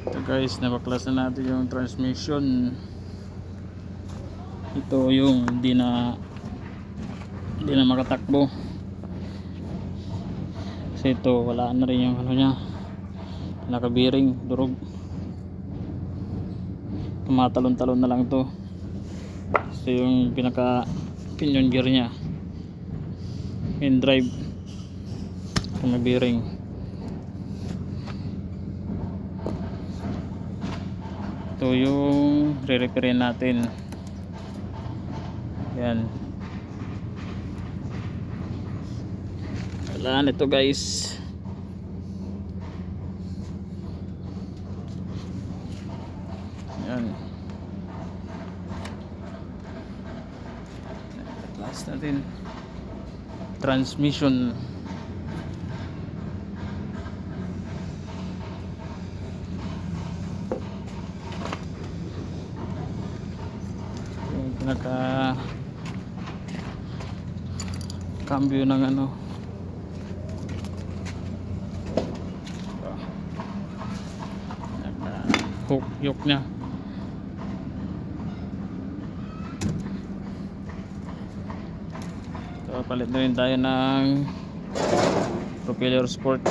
Ito guys, nabaklas na natin yung transmission. Ito yung hindi na makatakbo kasi ito wala na rin yung ano nya, nakabiring, durog, tumatalon-talon na lang ito. Ito yung pinaka pinion gear nya, in drive, tumabiring. Ito yung re-repairin natin. Yan, wala nito guys. Yan, last natin transmission. Yung pinaka cambio ng ano, hook yoke nya. So, palit na rin tayo ng propeller sport.